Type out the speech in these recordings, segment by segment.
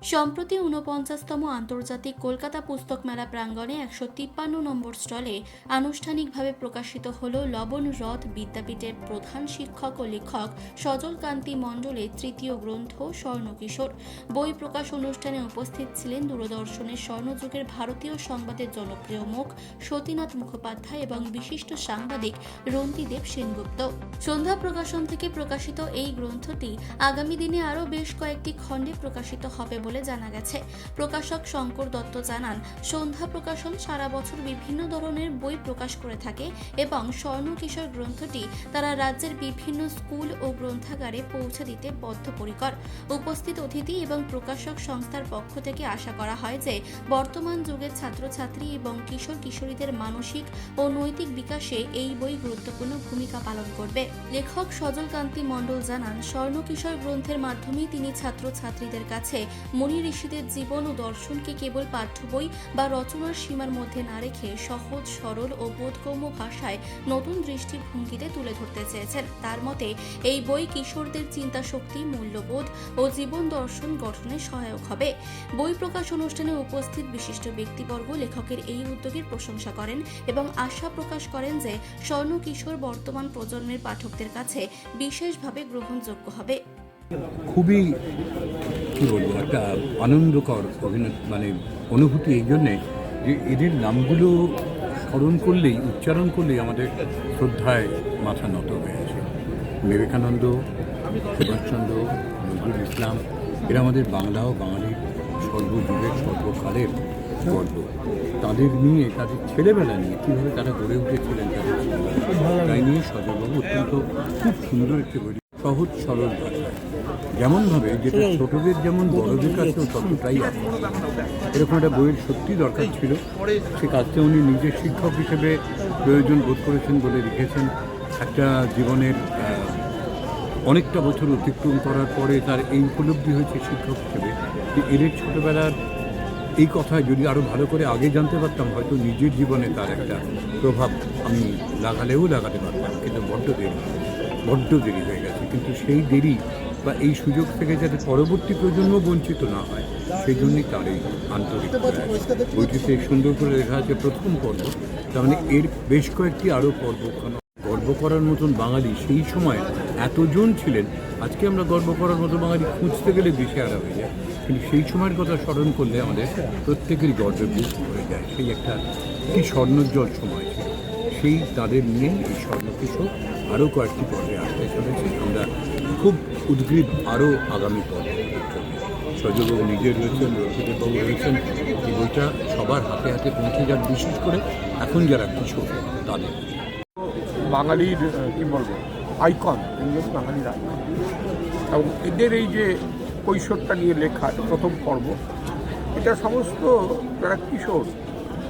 সম্প্রতি ৪৯তম আন্তর্জাতিক কলকাতা পুস্তক মেলা প্রাঙ্গণে ১৫৩ নম্বর স্টলে আনুষ্ঠানিকভাবে প্রকাশিত হল লবণ রথ বিদ্যাপীঠের প্রধান শিক্ষক ও লেখক সজল কান্তি মণ্ডলের তৃতীয় গ্রন্থ স্বর্ণকিশোর। বই প্রকাশ অনুষ্ঠানে উপস্থিত ছিলেন দূরদর্শনের স্বর্ণযুগের ভারতীয় সংবাদের জনপ্রিয় মুখ সতীনাথ মুখোপাধ্যায় এবং বিশিষ্ট সাংবাদিক রন্তিদেব সেনগুপ্ত। সন্ধ্যা প্রকাশন থেকে প্রকাশিত এই গ্রন্থটি আগামী দিনে আরও বেশ কয়েকটি খণ্ডে প্রকাশিত হবে বলে জানা গেছে। প্রকাশক শঙ্কর দত্ত জানান, সন্ধ্যা প্রকাশন সারা বছর বিভিন্ন ধরনের বই প্রকাশ করে থাকে এবং স্বর্ণকিশোর গ্রন্থটি তারা রাজ্যের বিভিন্ন স্কুল ও গ্রন্থাগারে পৌঁছে দিতে বদ্ধপরিকর। উপস্থিত অতিথি এবং প্রকাশক সংস্থার পক্ষ থেকে আশা করা হয় যে বর্তমান যুগের ছাত্রছাত্রী এবং কিশোর কিশোরীদের মানসিক ও নৈতিক বিকাশে এই বই গুরুত্বপূর্ণ ভূমিকা পালন করবে। লেখক সজল কান্তি মণ্ডল জানান, স্বর্ণকিশোর গ্রন্থের মাধ্যমে তিনি ছাত্রছাত্রীদের কাছে মুনি ঋষিদের জীবন ও দর্শনকে কেবল পাঠ্য বই বা রচনার সীমার মধ্যে না রেখে সহজ, সরল ও বোধগম্য ভাষায় নতুন দৃষ্টিভঙ্গিতে তুলে ধরতে চেয়েছেন। তার মতে এই বই কিশোরদের চিন্তা শক্তি, মূল্যবোধ ও জীবন দর্শন গঠনে সহায়ক হবে। বই প্রকাশ অনুষ্ঠানে উপস্থিত বিশিষ্ট ব্যক্তিবর্গ লেখকের এই উদ্যোগের প্রশংসা করেন এবং আশা প্রকাশ করেন যে স্বর্ণকিশোর বর্তমান প্রজন্মের পাঠকদের কাছে বিশেষভাবে গ্রহণযোগ্য হবে। খুবই কী বলবো, একটা আনন্দকর অনুভূতি এই জন্যে যে এদের নামগুলো স্মরণ করলেই, উচ্চারণ করলেই আমাদের শ্রদ্ধায় মাথা নত হয়ে আছে। বিবেকানন্দ, সুভাষচন্দ্র, নজরুল ইসলাম, এরা আমাদের বাংলা ও বাঙালির সর্বযুগের সর্বকালের গর্ব। তাদের নিয়ে, তাদের ছেলেবেলা নিয়ে কীভাবে তারা গড়ে উঠেছিলেন, তাই নিয়ে সজলবাবু অত্যন্ত খুব সুন্দর একটি বই, সহজ সরল ভাষায়, যেমনভাবে যেটা ছোটদের যেমন বড়দের কাছেও ততটাই আছে, এরকম একটা বইয়ের সত্যি দরকার ছিল। সে কাজটা উনি নিজের শিক্ষক হিসেবে প্রয়োজন বোধ করেছেন বলে লিখেছেন। একটা জীবনের অনেকটা বছর অতিক্রম করার পরে তার এই উপলব্ধি হয়েছে শিক্ষক হিসেবে যে এদের ছোটোবেলার এই কথা যদি আরও ভালো করে আগে জানতে পারতাম, হয়তো নিজের জীবনে তার একটা প্রভাব আমি লাগাতে পারতাম, কিন্তু বড্ড দেরি হয়ে গেছে। কিন্তু সেই দেরি বা এই সুযোগ থেকে যাতে পরবর্তী প্রজন্ম বঞ্চিত না হয়, সেই জন্যই তার এই আন্তরিক বইটিতে সুন্দর করে লেখা আছে প্রথম পর্ব, তার মানে এর বেশ কয়েকটি আরও পর্ব। গর্ব করার মতন বাঙালি সেই সময় এতজন ছিলেন, আজকে আমরা গর্ব করার মতো বাঙালি খুঁজতে গেলে দিশেহারা হয়ে যায়, কিন্তু সেই সময়ের কথা স্মরণ করলে আমাদের প্রত্যেকেরই গর্বের বুক হয়ে যায়। সেই একটা কি স্বর্ণোজ্জ্বল সময় ছিল, সেই তাদের নিয়ে এই স্বর্ণকিশোর আরও কয়েকটি পর্বে আসতে চলেছে। আমরা খুব উদ্গ্রীব আরও আগামী পর্বে। সজলবাবু নিজে রয়েছেন, রফিকবাবু রয়েছেন। এই বইটা সবার হাতে হাতে পৌঁছে যাক, বিশেষ করে এখন যারা কিশোর তাদের। বাঙালির কী বলবো, আইকন, বাঙালির আইকন, এবং এদের এই যে কৈশোরটা নিয়ে লেখা প্রথম পর্ব, এটা সমস্ত যারা কিশোর,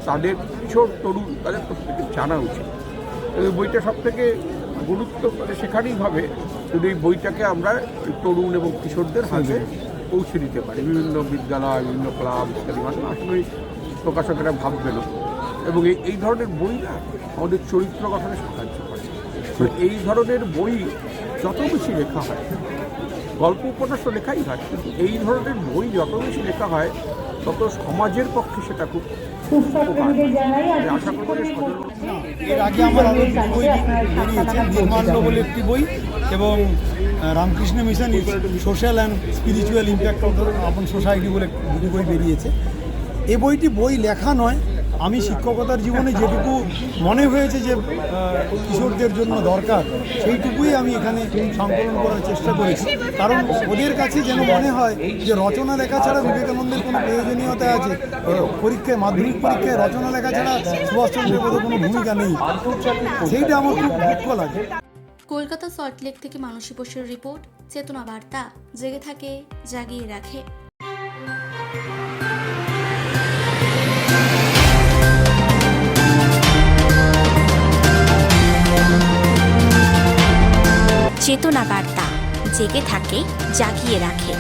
তাদের কিশোর তরুণ, তাদের প্রত্যেকে জানা উচিত। এই বইটা সব থেকে গুরুত্ব সেখানেই হবে যদি এই বইটাকে আমরা তরুণ এবং কিশোরদের হাতে পৌঁছে দিতে পারি। বিভিন্ন বিদ্যালয়, বিভিন্ন ক্লাব ইত্যাদি আসলে প্রকাশকেরা ভাববেন, এবং এই ধরনের বই না আমাদের চরিত্র গঠনে সাহায্য করে। তো এই ধরনের বই যত বেশি লেখা হয়, গল্প উপন্যাস তো লেখাই হয়, কিন্তু এই ধরনের বই যত বেশি লেখা হয় তত সমাজের পক্ষে সেটা খুব আশা করি। এর আগে আমার আরও বই বেরিয়েছে, নির্মাল্য বলে একটি বই, এবং Ramakrishna mission social and spiritual impact of আপন সোসাইটি বলে দুটি বই বেরিয়েছে। এ বইটি বই লেখা নয়, আমি শিক্ষকতার জীবনে যেটুকু মনে হয়েছে যে কিশোরদের জন্য দরকার, সেইটুকুই আমি এখানে সংকলন করার চেষ্টা করেছি। কারণ ওদের কাছে যেন মনে হয় যে রচনা লেখা ছাড়া বিবেকানন্দের কোনো প্রয়োজনীয়তা আছে, পরীক্ষায়, মাধ্যমিক পরীক্ষায় রচনা লেখা ছাড়া সুভাষচন্দ্রের মতো কোনো ভূমিকা নেই, সেইটা আমার খুব দুঃখ লাগে। কলকাতা সল্টলেক থেকে মানসী বসুর রিপোর্ট, চেতনা বার্তা, জেগে থাকে, জাগিয়ে রাখে। চেতনা বার্তা, জেগে থাকে, জাগিয়ে রাখে।